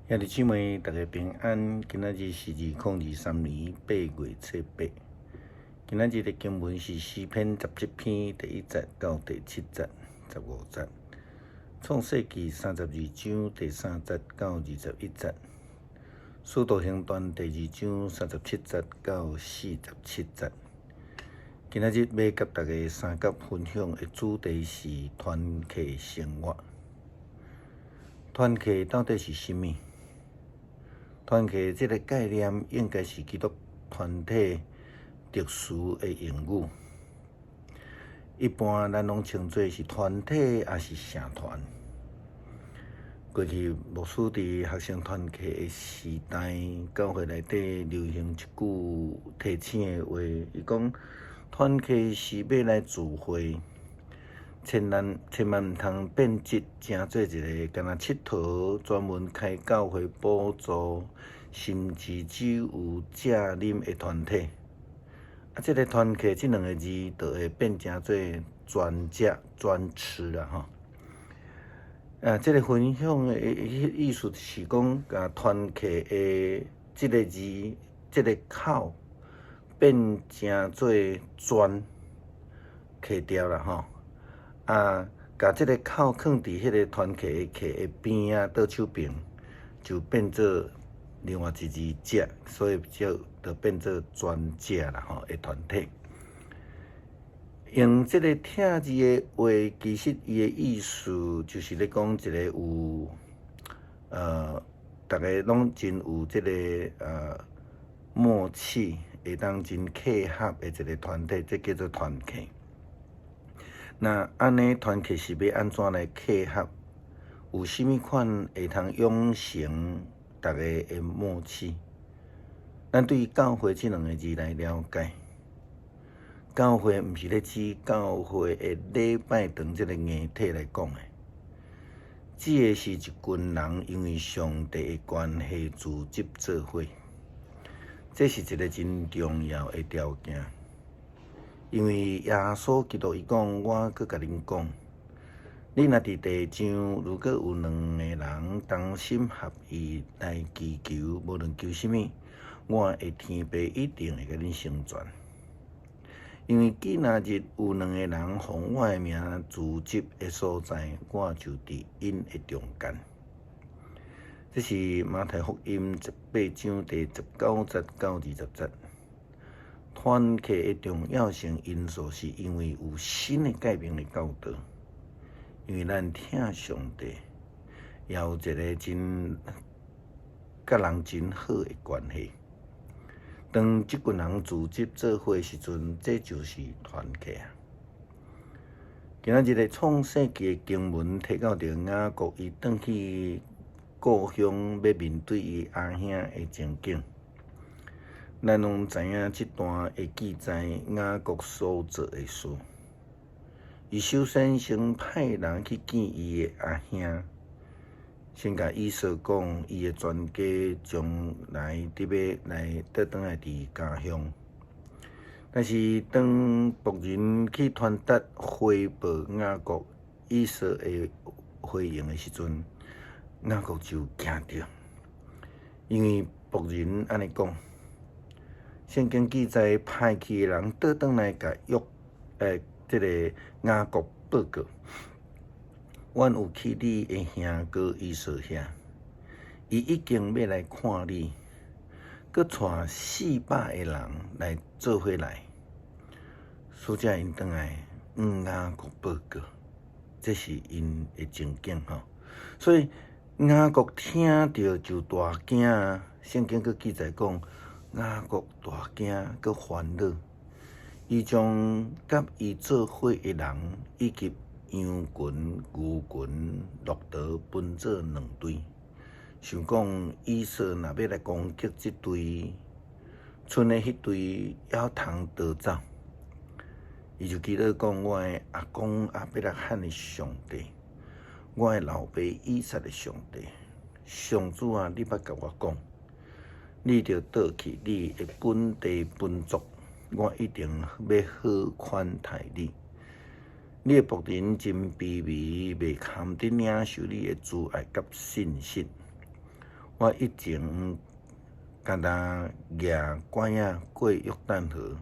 兄弟姊妹，大家平安。今仔日是2023年8月初8。今仔日的经文是诗篇17篇第1节到第7节、15节。创世纪32章第3节到21节。使徒行传第2章37节到47节。今仔日要甲大家三角分享的主题是团契生活。团契到底是甚么？团契这个概念应该是基督团体特殊的用语。一般咱拢称作是团体，也是社团。过去牧师伫学生团契的时代，教会内底流行一句提醒的话，伊讲团契是要来聚会，千万毋通变质，成做一个干那佚佗、专门开教会补助，甚至只有食啉的团体。这个团契这两个字，就会变成做专食专吃啦吼。这个分享的意思是讲，甲团契的这个字、这个口变成做专去掉啦吼。甲这个口放伫迄个团契的契的边啊，倒手边，就变做另外一字食，所以就变做专食啦吼的团体。用这个听字的话，其实伊的意思就是咧讲一个有大家拢真有这个默契，会当真契合的一个团体，这叫做团契。那安尼团契是要安怎来契合？有甚物款会通养成大家的默契？咱对于教会这两个字来了解。教会毋是咧指教会的礼拜堂这个硬体来讲的，指的是一群人因为上帝的关系组织做伙，这是一个真重要的条件。因为耶稣基督伊讲，我搁甲恁讲，你若伫地上，如果有2个人同心合意来祈求，无论求甚物，我的天父一定会甲恁成全。因为今仔日有2个人奉我的名组织的所在，我就伫因的中间。这是马太福音18章第19节到20节。团契的重要性因素，是因为有新的改变的教导。因为咱听上帝，也有一个真甲人真好的关系。当这群人组织做伙时阵，这就是团契啊。今仔日的创世纪的经文提到着雅各，伊转去故乡要面对伊阿兄的情景。咱拢知影这段的记载，雅各所做的事。伊首先先派人去见伊的阿兄，先甲以扫讲，伊的全家将来要来倒转来伫家乡。但是当仆人去传达回报雅各以扫的回应的时阵，雅各就惊着，因为仆人安尼讲。圣经记载，派去的人倒转来甲这个雅各报告，阮有去你的兄哥以扫遐，伊已经要来看你，佮带400个人来做伙来。使者因转来雅各报告，这是因的情景吼。所以雅各听着就大惊啊！圣经佮记载讲。雅各大惊，佮烦恼，伊将甲伊做伙的人，以及羊群、牛群、骆驼分做2队，想讲以扫若要来攻击这队，剩的迄队还通逃走。伊就记得讲，我的阿公阿伯拉罕的上帝，我的老爸以撒的上帝，上主啊，你捌甲我讲。你着倒去你的本地本族，我一定要好款待你。你的仆人真卑微，袂堪得领受你的慈爱甲信息。我以前简单举拐仔过约旦河，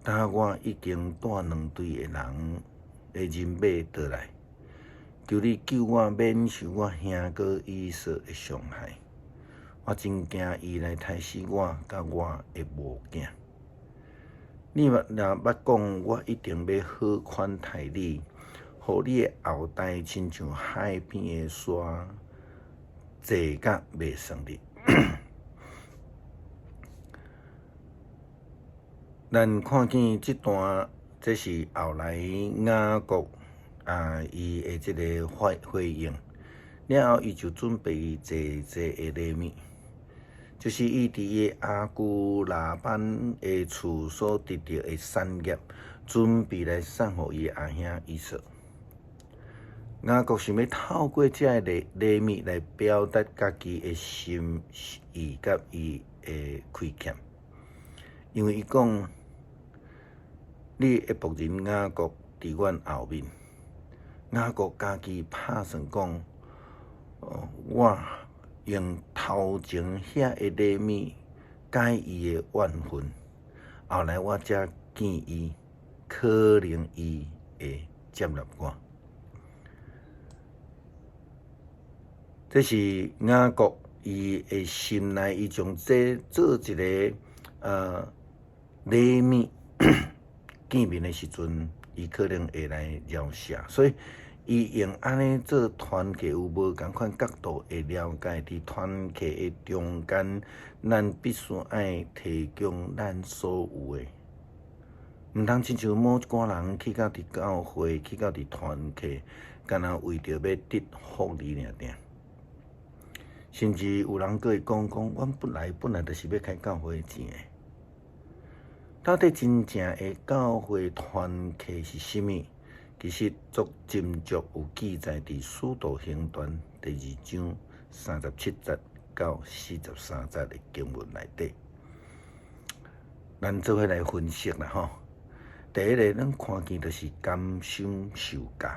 当我已经带2队的人的人马倒来，求你救我免受我兄哥以色的伤害。我真惊伊来杀死我甲我的母囝。你若捌讲，我一定要好款待你，互你的后代亲像海边的沙，坐甲袂算日。咱看见这段，这是后来雅各伊的这个回应，了后伊就准备坐的礼物。就是伊伫伊阿姑拉班的厝所得到的产业，准备来送互伊阿兄以扫。雅各想要透过这个礼物来表达家己的心意甲伊的亏欠，因为伊讲，你的仆人雅各伫阮后面，雅各家己拍算讲，我用头前遐个礼物解伊的怨恨，后来我才见伊，可能伊会接纳我。这是雅各伊的心内，伊将这做一个礼物见面的时阵，伊可能会来描写，所以伊用安尼做团契，有无共款角度会了解伫团契的中间，咱必须爱提供咱所有的，毋通亲像某一寡人去到伫教会，去到伫团契，干那为着要得福利尔。甚至有人佫会讲，阮本来就是要开教会钱的。到底真正的教会团契是啥物？其实足斟酌有记载伫《使徒行传》第2章37节到43节的经文内底。咱做伙来分析啦吼。第一个，咱看见就是甘心受教。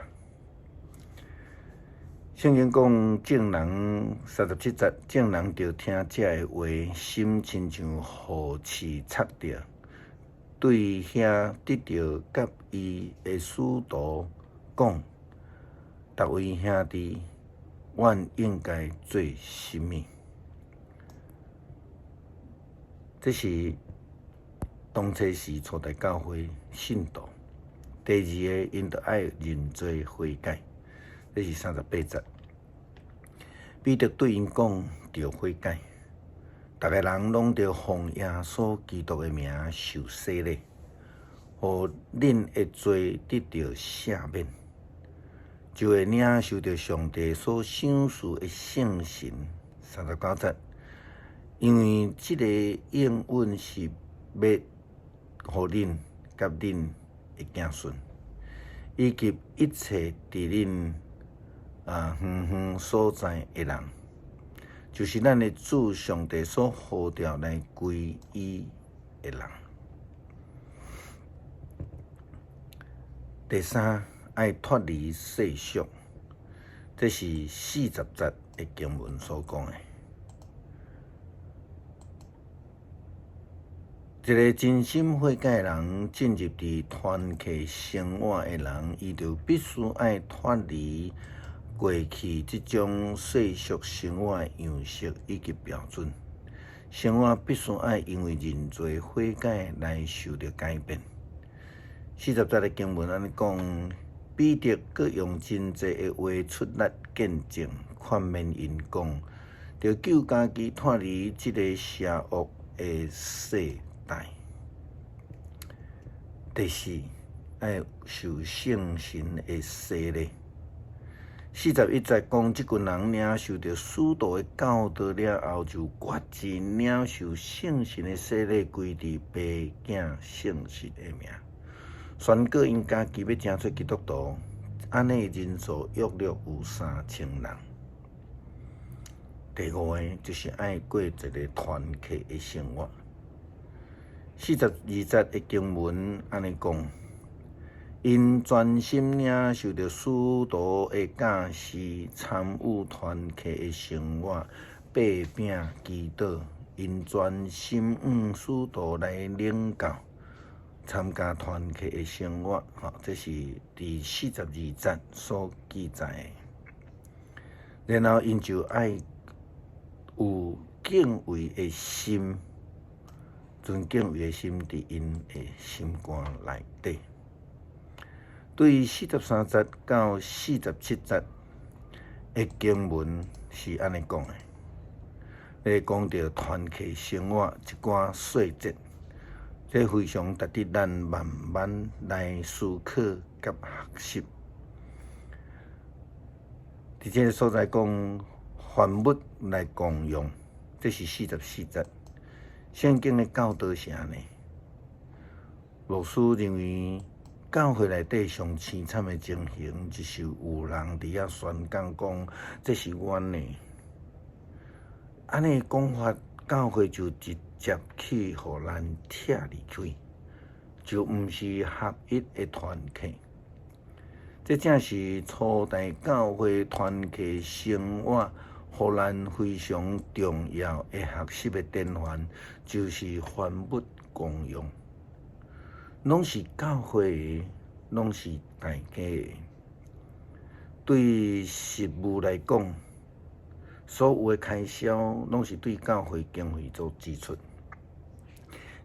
圣经讲，正人37节，正人着听这个话，心亲像河刺插着。对遐得到甲伊的使徒讲，逐位兄弟，阮应该做甚物？这是当初时初代教会信徒。第二个，因着爱认罪悔改，这是38节。彼得对因讲，着悔改。逐个人拢着奉耶稣基督的名受洗礼，互恁的罪得到赦免，就会领受着上帝所赏赐的圣神。39节，因为这个应允是要互恁甲恁的子孙，以及一切伫恁远远所在的人。就是咱的主上帝所呼召来归依的人。第三，爱脱离世俗，这是40节的经文所讲的。一个真心悔改的人，进入伫团契生活的人，伊就必须爱脱离过去这种世俗生活的样式以及标准，生活必须爱因为认罪悔改来受到改变。40节的经文安尼讲，彼得佮用真济的话出力见证，劝勉因讲，着救家己脱离这个邪恶的世代。第四，爱受圣神的洗礼。41节讲，即群人领受着使徒的教导了后，就决志领受圣神的洗礼，归伫爸囝圣神的名，宣告因家己要成做基督徒。安尼人数约略有3000人。第五个就是爱过一个团契的生活。42节的经文安尼讲。因专心领受着使徒的教示，参与团契的生活，八饼祈祷，因全心使徒来领教，参加团契的生活。这是第42节所记载的。然后因就爱有敬畏的心，尊敬畏的心伫因的心肝内底。对43节到47节的经文是安尼讲的，咧讲到团契生活一寡细节，这非常值得咱慢慢来思考甲学习。伫这个所在讲凡物来共用，这是44节。圣经的教导是安尼，牧师认为教会内底上凄惨的情形，就是有人伫遐宣讲讲这是冤的。安尼讲法，教会就直接去互咱拆离开，就毋是合一的团契。这正是初代教会团契生活，互咱非常重要的学习的典范，就是凡物共用。拢是教会的，拢是大家的。对食物来讲，所有的开销拢是对教会经费做支出，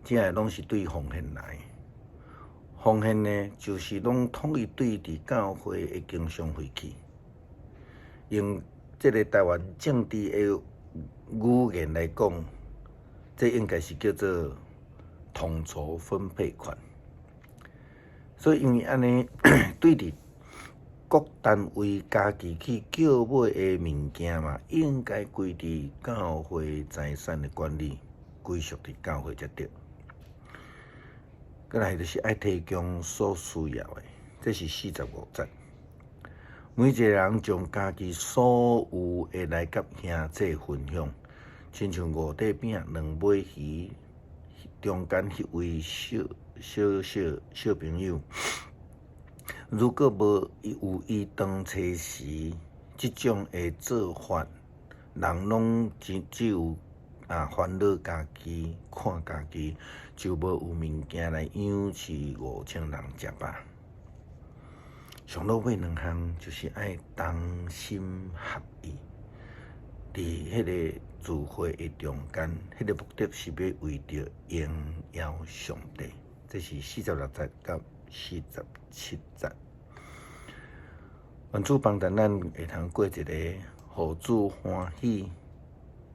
这个拢是对奉献来。奉献呢，就是拢统一对伫教会的经常费去。用这个台湾政治的语言来讲，这应该是叫做统筹分配款。所以因为安尼，对伫各单位家己去叫买的物件嘛，应该归伫教会财产的管理，归属伫教会才对。再来就是爱提供所需要的，这是45节。每一个人将家己所有的来甲兄弟分享，亲像5块饼、2尾鱼，中间迄位小朋友，如果无有伊当初时，即种的做法，人拢只有烦恼家己，看家己，就无有物件来养饲5000人食饱。上落尾2项就是爱同心合意，伫迄个聚会的中间，迄个目的是要为着荣耀上帝。这是46节到47节。愿主帮助咱会通过一个互主欢喜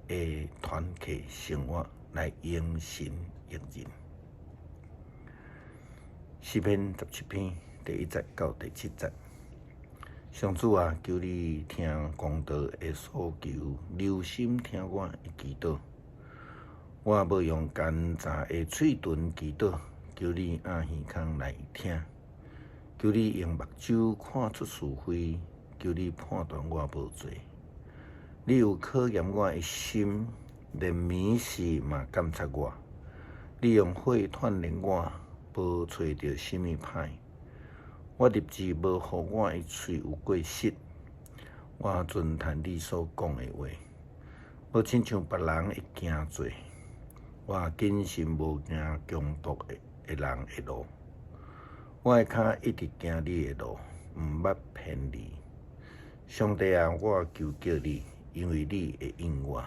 的团契生活，来迎神迎人。诗篇17篇第1节到第7节。上主啊，求你听公道的诉求，留心听我的祈祷。我要用奸诈的嘴唇祈祷，求你按耳孔来听。求你用目睭看出是非，求你判断我无罪。你有考验我的心，连暝时嘛监察我。你用火锻炼我，无找到什么歹。我立志无互我的喙有过失，我遵谈你所讲的话，无亲像别人会行做，我谨慎无行强夺的人的路。我的脚一直行你的路，毋捌偏离。上帝啊，我求叫你，因为你会应我。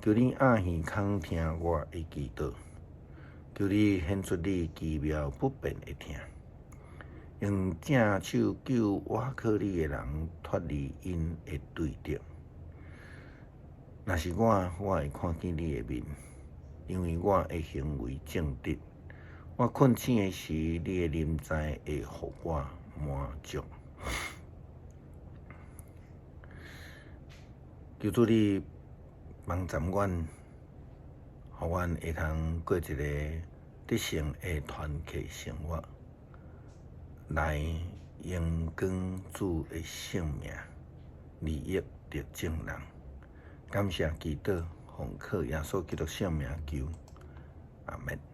求你按耳孔听我的祈祷，求你显出你奇妙不变的听。用正手救倚靠你的人脱离因的对敌。若是我会看见你的面，因为我的行为正直。我困醒的时，你的临在会互我满足。求主你帮助阮，互阮会通过一个得胜的团契生活，来荣光主的圣名，利益得众人。感谢祈祷，奉靠耶稣基督圣名求，阿门。